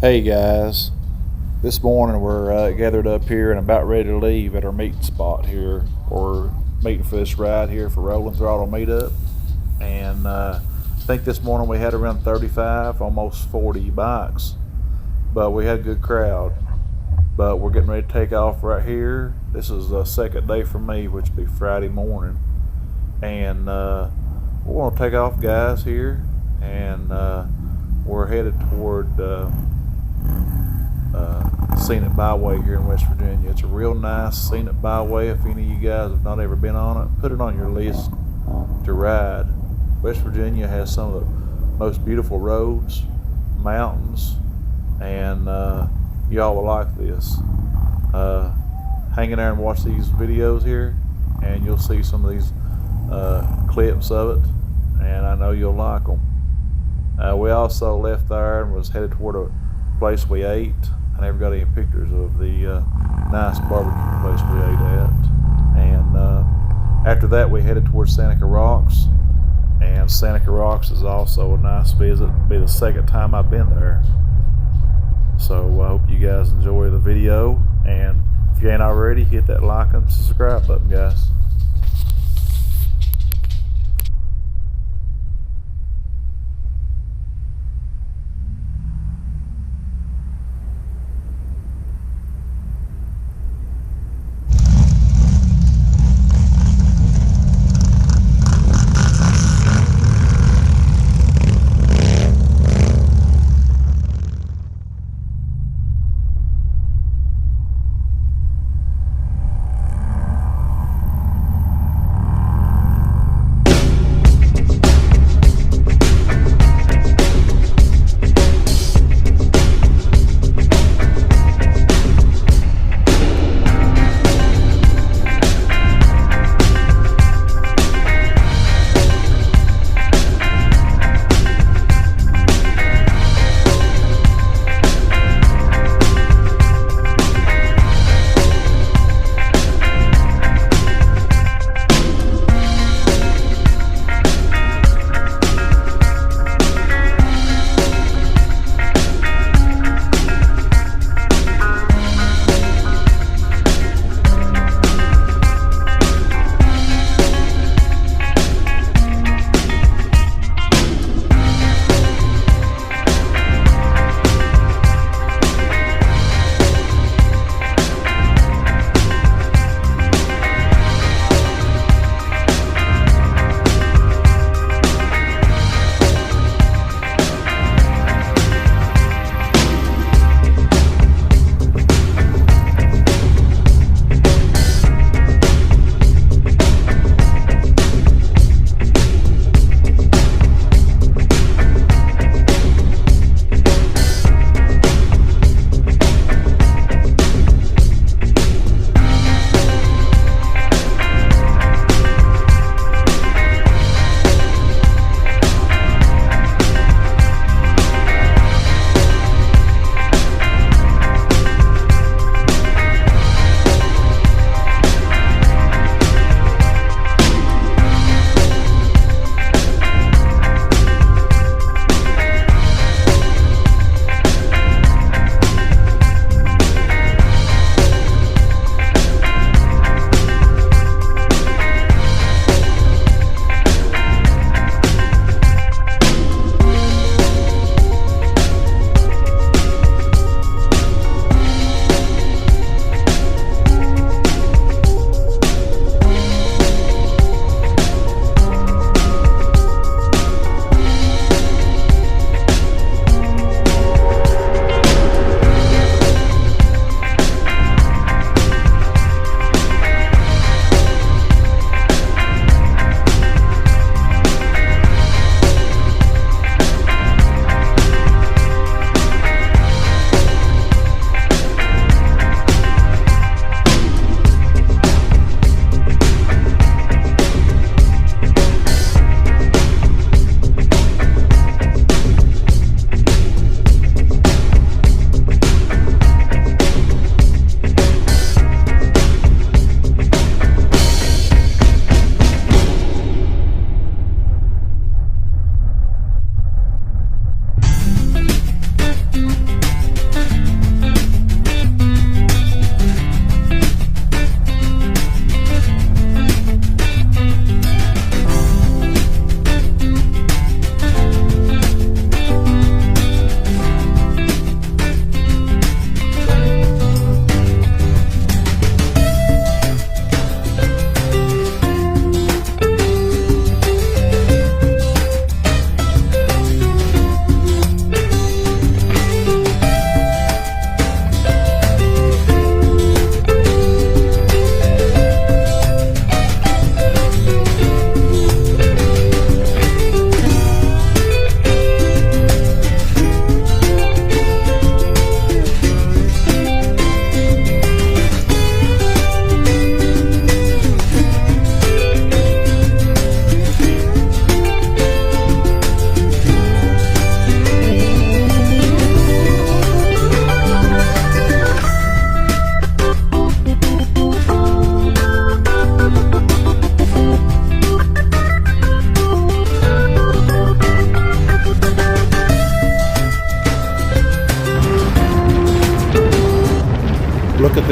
Hey guys, this morning we're gathered up here and about ready to leave at our meeting spot here. We're meeting for this ride here for Rolling Throttle meetup, and I think this morning we had around 35, almost 40 bikes, but we had a good crowd. But we're getting ready to take off right here. This is the second day for me, which will be Friday morning, and we're going to take off, guys, here, and we're headed toward Scenic Byway here in West Virginia. It's a real nice scenic byway. If any of you guys have not ever been on it, put it on your list to ride. West Virginia has some of the most beautiful roads, mountains, and y'all will like this. Hang in there and watch these videos here, and you'll see some of these clips of it, and I know you'll like them. We also left there and was headed toward a place we ate. I never got any pictures of the nice barbecue place we ate at. And after that, we headed towards Seneca Rocks. And Seneca Rocks is also a nice visit. It'll be the second time I've been there. So I hope you guys enjoy the video. And if you ain't already, hit that like and subscribe button, guys.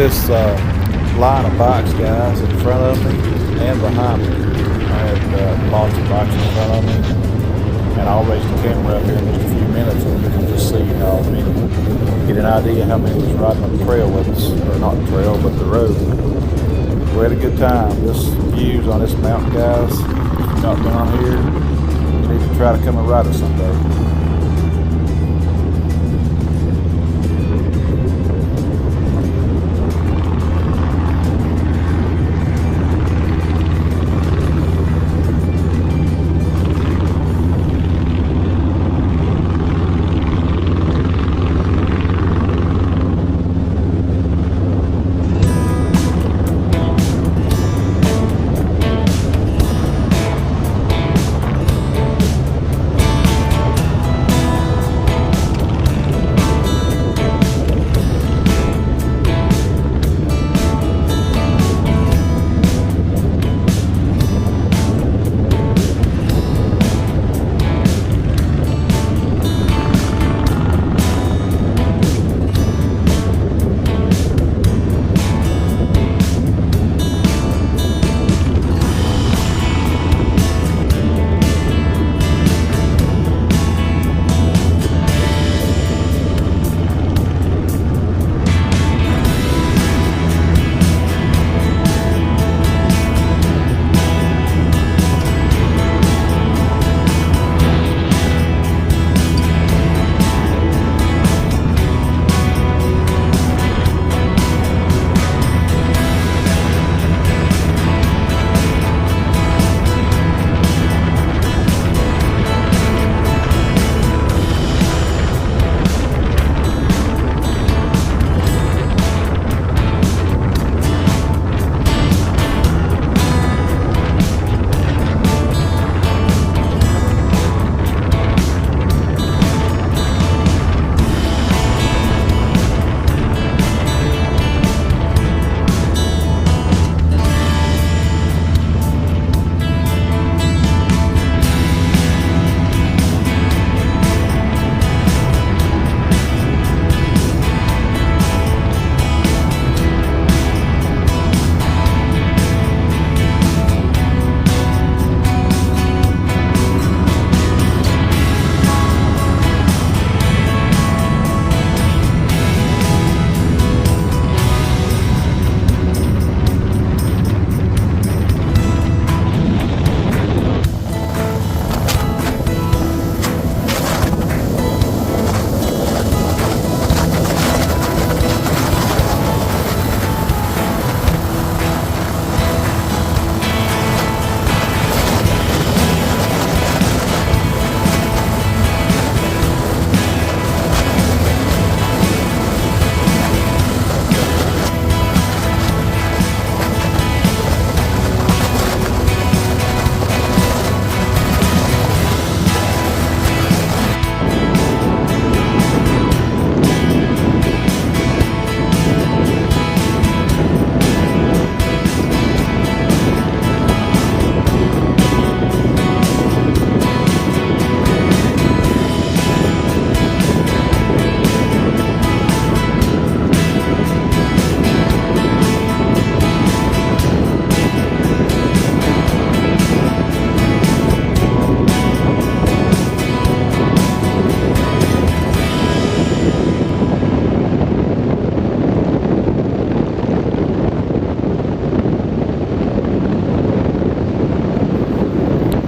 this line of bikes, guys, in front of me and behind me. I had lots of bikes in front of me, and I'll raise the camera up here in just a few minutes and you can just see how many, get an idea how many was riding on the trail with us, or not the trail, but the road. We had a good time. This views on this mountain, guys, if you're not down here, you need to try to come and ride it someday.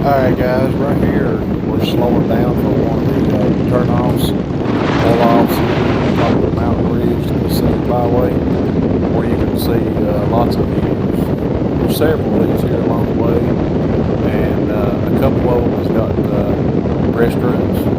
Alright guys, right here we're slowing down for one of the turn-offs, pull-offs on top of the mountain ridge to the Scenic Byway, where you can see lots of views. There's several of these here along the way, and a couple of them has got restrooms.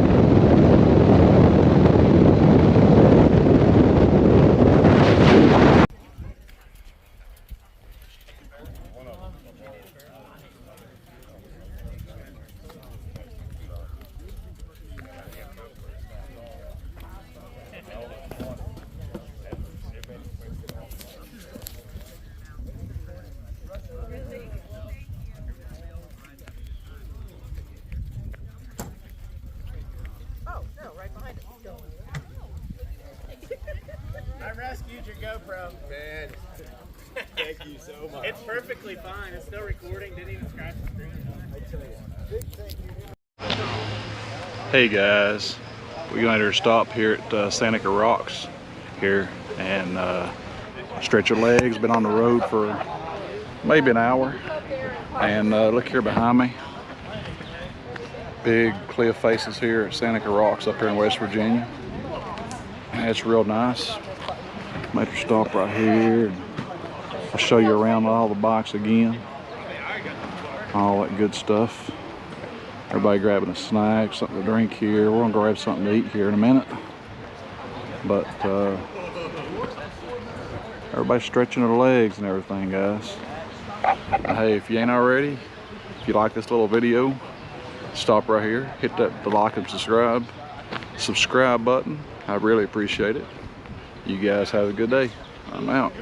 rescued your GoPro. Man, thank you so much. It's perfectly fine. It's still recording. Didn't even scratch the screen. I tell you, big thank you. Hey guys, we're going to stop here at Seneca Rocks here and stretch your legs. Been on the road for maybe an hour, and look here behind me. Big cliff faces here at Seneca Rocks up here in West Virginia. And it's real nice. Make her stop right here, and I'll show you around all the bikes again. All that good stuff. Everybody grabbing a snack, something to drink here. We're gonna go grab something to eat here in a minute. But everybody's stretching their legs and everything, guys. Hey, if you ain't already, if you like this little video, stop right here, hit the like and subscribe button. I really appreciate it. You guys have a good day. I'm out.